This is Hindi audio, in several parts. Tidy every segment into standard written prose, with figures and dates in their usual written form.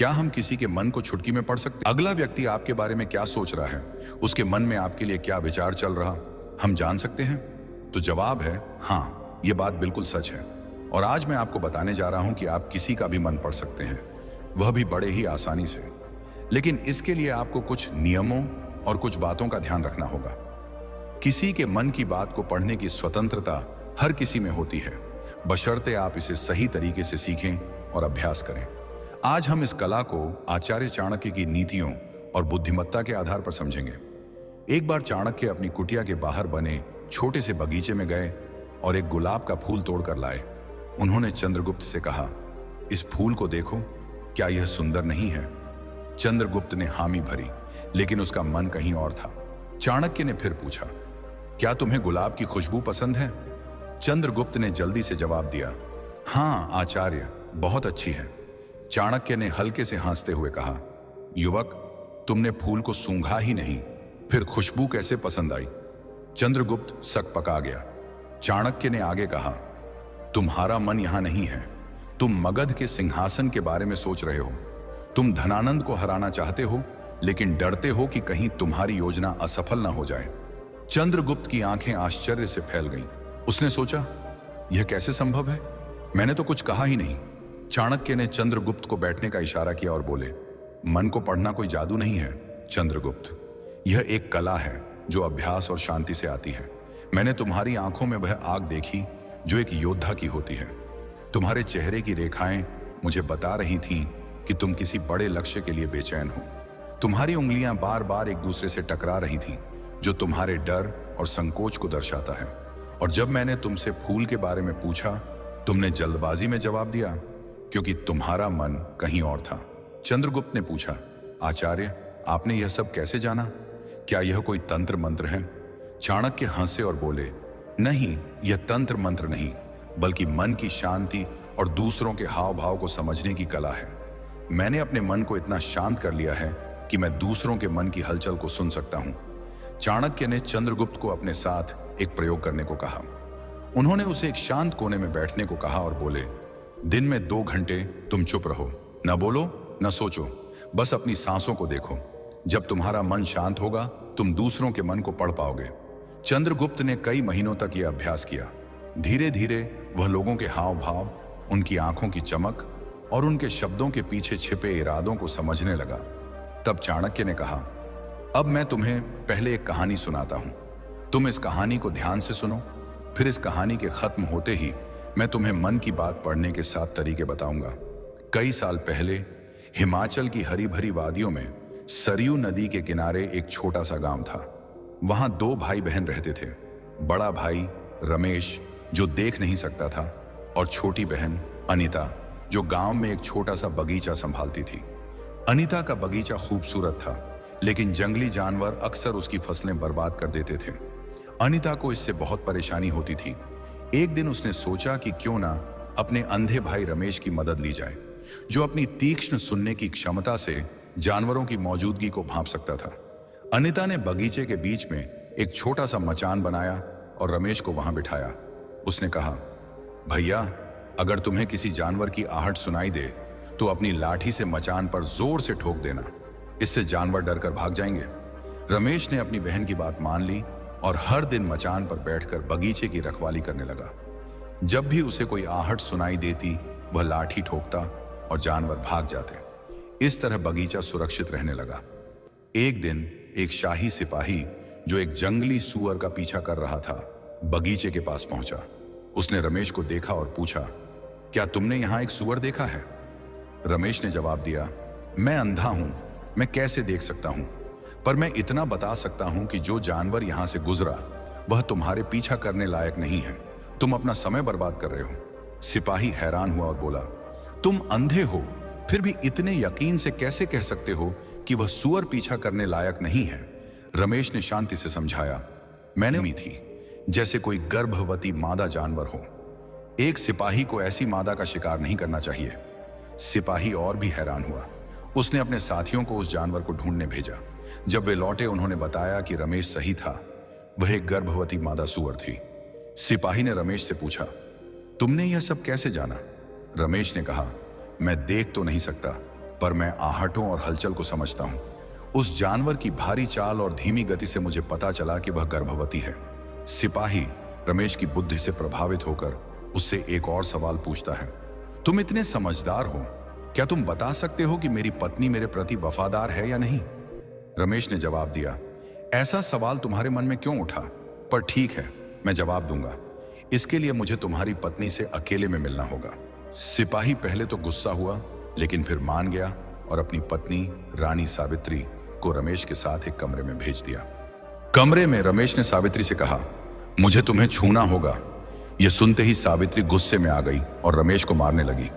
क्या हम किसी के मन को चुटकी में पढ़ सकते? अगला व्यक्ति आपके बारे में क्या सोच रहा है, उसके मन में आपके लिए क्या विचार चल रहा, हम जान सकते हैं? तो जवाब है हाँ, ये बात बिल्कुल सच है। और आज मैं आपको बताने जा रहा हूं कि आप किसी का भी मन पढ़ सकते हैं, वह भी बड़े ही आसानी से। लेकिन इसके लिए आपको कुछ नियमों और कुछ बातों का ध्यान रखना होगा। किसी के मन की बात को पढ़ने की स्वतंत्रता हर किसी में होती है, बशर्ते आप इसे सही तरीके से सीखें और अभ्यास करें। आज हम इस कला को आचार्य चाणक्य की नीतियों और बुद्धिमत्ता के आधार पर समझेंगे। एक बार चाणक्य अपनी कुटिया के बाहर बने छोटे से बगीचे में गए और एक गुलाब का फूल तोड़कर लाए। उन्होंने चंद्रगुप्त से कहा, इस फूल को देखो, क्या यह सुंदर नहीं है? चंद्रगुप्त ने हामी भरी, लेकिन उसका मन कहीं और था। चाणक्य ने फिर पूछा, क्या तुम्हें गुलाब की खुशबू पसंद है? चंद्रगुप्त ने जल्दी से जवाब दिया, हाँ आचार्य, बहुत अच्छी है। चाणक्य ने हल्के से हंसते हुए कहा, युवक, तुमने फूल को सूंघा ही नहीं, फिर खुशबू कैसे पसंद आई? चंद्रगुप्त सक पका गया। चाणक्य ने आगे कहा, तुम्हारा मन यहां नहीं है, तुम मगध के सिंहासन के बारे में सोच रहे हो। तुम धनानंद को हराना चाहते हो, लेकिन डरते हो कि कहीं तुम्हारी योजना असफल ना हो जाए। चंद्रगुप्त की आंखें आश्चर्य से फैल गईं। उसने सोचा, यह कैसे संभव है? मैंने तो कुछ कहा ही नहीं। चाणक्य ने चंद्रगुप्त को बैठने का इशारा किया और बोले, मन को पढ़ना कोई जादू नहीं है चंद्रगुप्त, यह एक कला है जो अभ्यास और शांति से आती है। मैंने तुम्हारी आंखों में वह आग देखी जो एक योद्धा की होती है। तुम्हारे चेहरे की रेखाएं मुझे बता रही थीं कि तुम किसी बड़े लक्ष्य के लिए बेचैन हो। तुम्हारी उंगलियां बार बार एक दूसरे से टकरा रही थीं, जो तुम्हारे डर और संकोच को दर्शाता है। और जब मैंने तुमसे फूल के बारे में पूछा, तुमने जल्दबाजी में जवाब दिया, क्योंकि तुम्हारा मन कहीं और था। चंद्रगुप्त ने पूछा, आचार्य, आपने यह सब कैसे जाना? क्या यह कोई तंत्र मंत्र है? चाणक्य हंसे और बोले, नहीं, यह तंत्र मंत्र नहीं, बल्कि मन की शांति और दूसरों के हाव भाव को समझने की कला है। मैंने अपने मन को इतना शांत कर लिया है कि मैं दूसरों के मन की हलचल को सुन सकता हूं। चाणक्य ने चंद्रगुप्त को अपने साथ एक प्रयोग करने को कहा। उन्होंने उसे एक शांत कोने में बैठने को कहा और बोले, दिन में 2 घंटे तुम चुप रहो, न बोलो न सोचो, बस अपनी सांसों को देखो। जब तुम्हारा मन शांत होगा, तुम दूसरों के मन को पढ़ पाओगे। चंद्रगुप्त ने कई महीनों तक यह अभ्यास किया। धीरे धीरे वह लोगों के हाव भाव, उनकी आंखों की चमक और उनके शब्दों के पीछे छिपे इरादों को समझने लगा। तब चाणक्य ने कहा, अब मैं तुम्हें पहले एक कहानी सुनाता हूं। तुम इस कहानी को ध्यान से सुनो, फिर इस कहानी के खत्म होते ही मैं तुम्हें मन की बात पढ़ने के 7 तरीके बताऊंगा। कई साल पहले हिमाचल की हरी भरी वादियों में सरयू नदी के किनारे एक छोटा सा गांव था। वहां 2 भाई बहन रहते थे। बड़ा भाई रमेश, जो देख नहीं सकता था, और छोटी बहन अनीता, जो गांव में एक छोटा सा बगीचा संभालती थी। अनीता का बगीचा खूबसूरत था, लेकिन जंगली जानवर अक्सर उसकी फसलें बर्बाद कर देते थे। अनीता को इससे बहुत परेशानी होती थी। एक दिन उसने सोचा कि क्यों ना अपने अंधे भाई रमेश की मदद ली जाए, जो अपनी तीक्ष्ण सुनने की क्षमता से जानवरों की मौजूदगी को भांप सकता था। अनीता ने बगीचे के बीच में एक छोटा सा मचान बनाया और रमेश को वहां बिठाया। उसने कहा, भैया, अगर तुम्हें किसी जानवर की आहट सुनाई दे तो अपनी लाठी से मचान पर जोर से ठोक देना, इससे जानवर डरकर भाग जाएंगे। रमेश ने अपनी बहन की बात मान ली और हर दिन मचान पर बैठकर बगीचे की रखवाली करने लगा। जब भी उसे कोई आहट सुनाई देती, वह लाठी ठोकता और जानवर भाग जाते। इस तरह बगीचा सुरक्षित रहने लगा। एक दिन एक शाही सिपाही, जो एक जंगली सूअर का पीछा कर रहा था, बगीचे के पास पहुंचा। उसने रमेश को देखा और पूछा, क्या तुमने यहां एक सूअर देखा है? रमेश ने जवाब दिया, मैं अंधा हूं, मैं कैसे देख सकता हूं, पर मैं इतना बता सकता हूं कि जो जानवर यहां से गुजरा वह तुम्हारे पीछा करने लायक नहीं है। तुम अपना समय बर्बाद कर रहे हो। सिपाही हैरान हुआ और बोला, तुम अंधे हो, फिर भी इतने यकीन से कैसे कह सकते हो कि वह सूअर पीछा करने लायक नहीं है? रमेश ने शांति से समझाया, मैंने उम्मीद थी जैसे कोई गर्भवती मादा जानवर हो। एक सिपाही को ऐसी मादा का शिकार नहीं करना चाहिए। सिपाही और भी हैरान हुआ। उसने अपने साथियों को उस जानवर को ढूंढने भेजा। जब वे लौटे, उन्होंने बताया कि रमेश सही था, वह एक गर्भवती मादा सूअर थी। सिपाही ने रमेश से पूछा, तुमने यह सब कैसे जाना? रमेश ने कहा, मैं देख तो नहीं सकता, पर मैं आहटों और हलचल को समझता हूं। उस जानवर की भारी चाल और धीमी गति से मुझे पता चला कि वह गर्भवती है। सिपाही रमेश की बुद्धि से प्रभावित होकर उससे एक और सवाल पूछता है, तुम इतने समझदार हो, क्या तुम बता सकते हो कि मेरी पत्नी मेरे प्रति वफादार है या नहीं? रमेश ने जवाब दिया, ऐसा सवाल तुम्हारे मन में क्यों उठा? पर ठीक है, मैं जवाब दूंगा। इसके लिए मुझे तुम्हारी पत्नी से अकेले में मिलना होगा। सिपाही पहले तो गुस्सा हुआ, लेकिन फिर मान गया और अपनी पत्नी रानी सावित्री को रमेश के साथ एक कमरे में भेज दिया। कमरे में रमेश ने सावित्री से कहा, मुझे तुम्हें छूना होगा। यह सुनते ही सावित्री गुस्से में आ गई और रमेश को मारने लगी।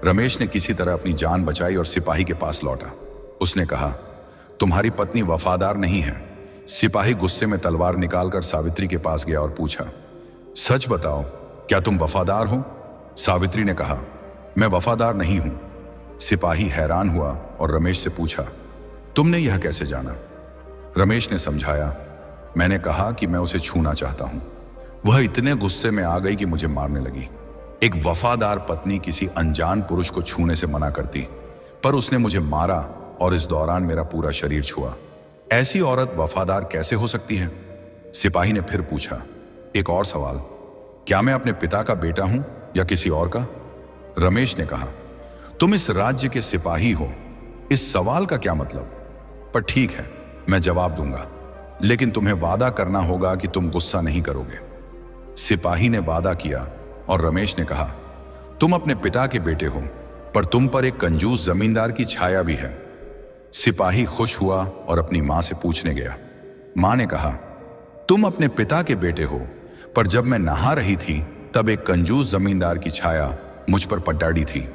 रमेश ने किसी तरह अपनी जान बचाई और सिपाही के पास लौटा। उसने कहा, तुम्हारी पत्नी वफादार नहीं है। सिपाही गुस्से में तलवार निकालकर सावित्री के पास गया और पूछा, सच बताओ, क्या तुम वफादार हो? सावित्री ने कहा, मैं वफादार नहीं हूं। सिपाही हैरान हुआ और रमेश से पूछा, तुमने यह कैसे जाना? रमेश ने समझाया, मैंने कहा कि मैं उसे छूना चाहता हूं। वह इतने गुस्से में आ गई कि मुझे मारने लगी। एक वफादार पत्नी किसी अनजान पुरुष को छूने से मना करती, पर उसने मुझे मारा और इस दौरान मेरा पूरा शरीर छुआ। ऐसी औरत वफादार कैसे हो सकती है? सिपाही ने फिर पूछा, एक और सवाल, क्या मैं अपने पिता का बेटा हूं या किसी और का? रमेश ने कहा, तुम इस राज्य के सिपाही हो, इस सवाल का क्या मतलब? पर ठीक है, मैं जवाब दूंगा, लेकिन तुम्हें वादा करना होगा कि तुम गुस्सा नहीं करोगे। सिपाही ने वादा किया और रमेश ने कहा, तुम अपने पिता के बेटे हो, पर तुम पर एक कंजूस जमींदार की छाया भी है। सिपाही खुश हुआ और अपनी मां से पूछने गया। मां ने कहा, तुम अपने पिता के बेटे हो, पर जब मैं नहा रही थी तब एक कंजूस जमींदार की छाया मुझ पर पटाड़ी थी।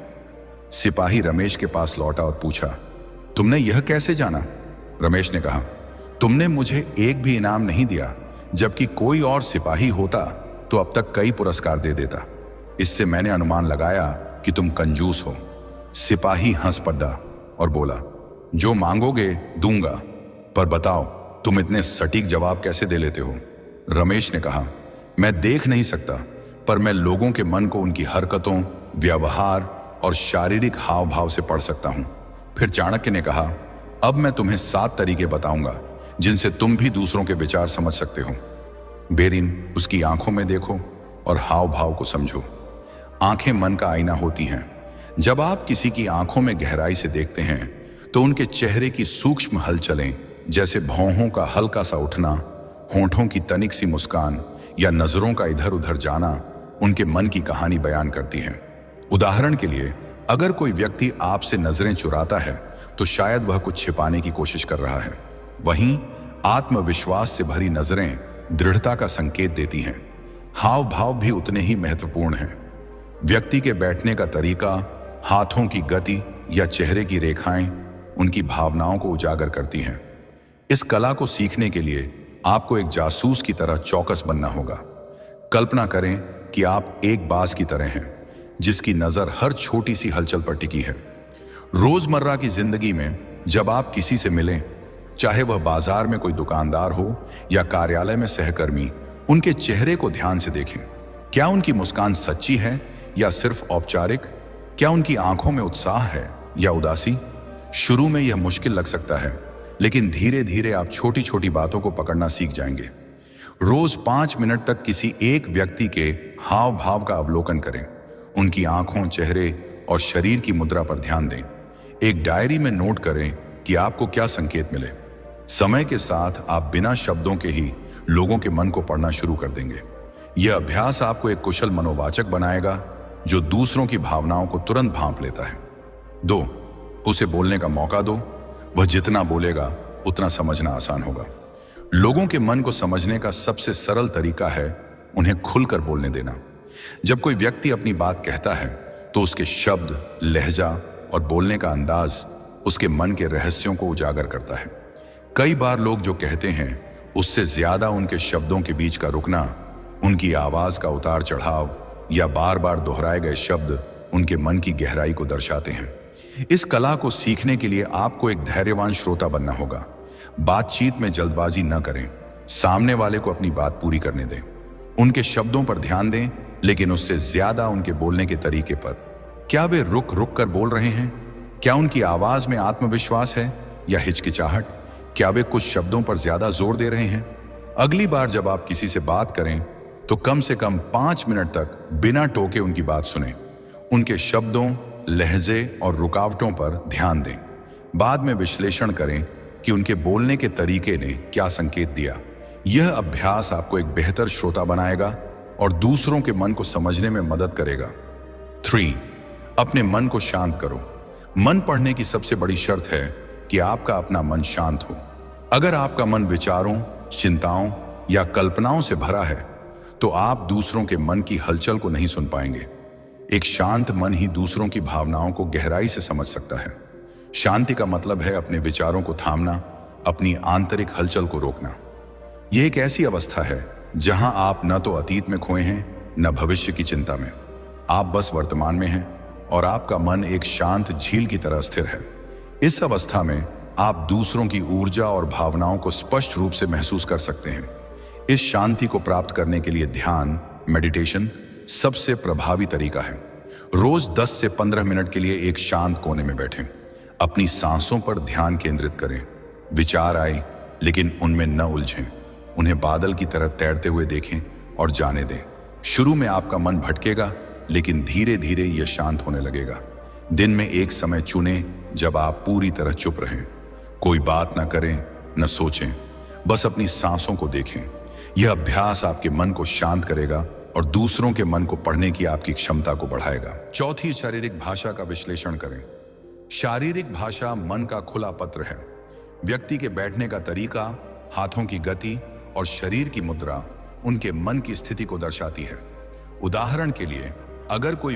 सिपाही रमेश के पास लौटा और पूछा, तुमने यह कैसे जाना? रमेश ने कहा, तुमने मुझे एक भी इनाम नहीं दिया, जबकि कोई और सिपाही होता तो अब तक कई पुरस्कार दे देता। इससे मैंने अनुमान लगाया कि तुम कंजूस हो। सिपाही हंस पड़ा और बोला, जो मांगोगे दूंगा, पर बताओ तुम इतने सटीक जवाब कैसे दे लेते हो? रमेश ने कहा, मैं देख नहीं सकता, पर मैं लोगों के मन को उनकी हरकतों, व्यवहार और शारीरिक हाव भाव से पढ़ सकता हूं। फिर चाणक्य ने कहा, अब मैं तुम्हें 7 तरीके बताऊंगा जिनसे तुम भी दूसरों के विचार समझ सकते हो। बेरिन, उसकी आंखों में देखो और हाव भाव को समझो। आंखें मन का आईना होती हैं। जब आप किसी की आंखों में गहराई से देखते हैं तो उनके चेहरे की सूक्ष्म हलचलें, जैसे भौहों का हल्का सा उठना, होंठों की तनिक सी मुस्कान या नजरों का इधर उधर जाना, उनके मन की कहानी बयान करती हैं। उदाहरण के लिए, अगर कोई व्यक्ति आपसे नजरें चुराता है तो शायद वह कुछ छिपाने की कोशिश कर रहा है। वहीं आत्मविश्वास से भरी नजरें दृढ़ता का संकेत देती हैं। हाव भाव भी उतने ही महत्वपूर्ण हैं। व्यक्ति के बैठने का तरीका, हाथों की गति या चेहरे की रेखाएं उनकी भावनाओं को उजागर करती हैं। इस कला को सीखने के लिए आपको एक जासूस की तरह चौकस बनना होगा। कल्पना करें कि आप एक बाज की तरह हैं, जिसकी नजर हर छोटी सी हलचल पर टिकी है। रोजमर्रा की जिंदगी में जब आप किसी से मिलें, चाहे वह बाजार में कोई दुकानदार हो या कार्यालय में सहकर्मी, उनके चेहरे को ध्यान से देखें। क्या उनकी मुस्कान सच्ची है या सिर्फ औपचारिक? क्या उनकी आंखों में उत्साह है या उदासी? शुरू में यह मुश्किल लग सकता है, लेकिन धीरे धीरे आप छोटी छोटी बातों को पकड़ना सीख जाएंगे। रोज 5 मिनट तक किसी एक व्यक्ति के हाव भाव का अवलोकन करें। उनकी आंखों, चेहरे और शरीर की मुद्रा पर ध्यान दें। एक डायरी में नोट करें कि आपको क्या संकेत मिले। समय के साथ आप बिना शब्दों के ही लोगों के मन को पढ़ना शुरू कर देंगे। यह अभ्यास आपको एक कुशल मनोवाचक बनाएगा जो दूसरों की भावनाओं को तुरंत भांप लेता है। 2, उसे बोलने का मौका दो। वह जितना बोलेगा उतना समझना आसान होगा। लोगों के मन को समझने का सबसे सरल तरीका है उन्हें खुलकर बोलने देना। जब कोई व्यक्ति अपनी बात कहता है तो उसके शब्द, लहजा और बोलने का अंदाज उसके मन के रहस्यों को उजागर करता है। कई बार लोग जो कहते हैं उससे ज्यादा उनके शब्दों के बीच का रुकना, उनकी आवाज का उतार चढ़ाव या बार बार दोहराए गए शब्द उनके मन की गहराई को दर्शाते हैं। इस कला को सीखने के लिए आपको एक धैर्यवान श्रोता बनना होगा। बातचीत में जल्दबाजी न करें। सामने वाले को अपनी बात पूरी करने दें। उनके शब्दों पर ध्यान दें, लेकिन उससे ज्यादा उनके बोलने के तरीके पर। क्या वे रुक रुक कर बोल रहे हैं? क्या उनकी आवाज में आत्मविश्वास है या हिचकिचाहट? क्या वे कुछ शब्दों पर ज्यादा जोर दे रहे हैं? अगली बार जब आप किसी से बात करें तो कम से कम 5 मिनट तक बिना टोके उनकी बात सुनें। उनके शब्दों, लहजे और रुकावटों पर ध्यान दें। बाद में विश्लेषण करें कि उनके बोलने के तरीके ने क्या संकेत दिया। यह अभ्यास आपको एक बेहतर श्रोता बनाएगा और दूसरों के मन को समझने में मदद करेगा। 3. अपने मन को शांत करो। मन पढ़ने की सबसे बड़ी शर्त है कि आपका अपना मन शांत हो। अगर आपका मन विचारों, चिंताओं या कल्पनाओं से भरा है तो आप दूसरों के मन की हलचल को नहीं सुन पाएंगे। एक शांत मन ही दूसरों की भावनाओं को गहराई से समझ सकता है। शांति का मतलब है अपने विचारों को थामना, अपनी आंतरिक हलचल को रोकना। यह एक ऐसी अवस्था है जहां आप न तो अतीत में खोए हैं न भविष्य की चिंता में। आप बस वर्तमान में हैं और आपका मन एक शांत झील की तरह स्थिर है। इस अवस्था में आप दूसरों की ऊर्जा और भावनाओं को स्पष्ट रूप से महसूस कर सकते हैं। इस शांति को प्राप्त करने के लिए ध्यान, मेडिटेशन सबसे प्रभावी तरीका है। रोज 10 से 15 मिनट के लिए एक शांत कोने में बैठें। अपनी सांसों पर ध्यान केंद्रित करें। विचार आए लेकिन उनमें न उलझें। उन्हें बादल की तरह तैरते हुए देखें और जाने दें। शुरू में आपका मन भटकेगा लेकिन धीरे धीरे यह शांत होने लगेगा। दिन में एक समय चुनें जब आप पूरी तरह चुप रहें। कोई बात ना करें, न सोचें, बस अपनी सांसों को देखें। यह अभ्यास आपके मन को शांत करेगा और दूसरों के मन को पढ़ने की आपकी क्षमता को बढ़ाएगा। 4. शारीरिक भाषा का विश्लेषण करें। शारीरिक भाषा मन का खुला पत्र है। व्यक्ति के बैठने का तरीका, हाथों की गति और शरीर की मुद्रा उनके मन की स्थिति को दर्शाती है। उदाहरण के लिए, अगर कोई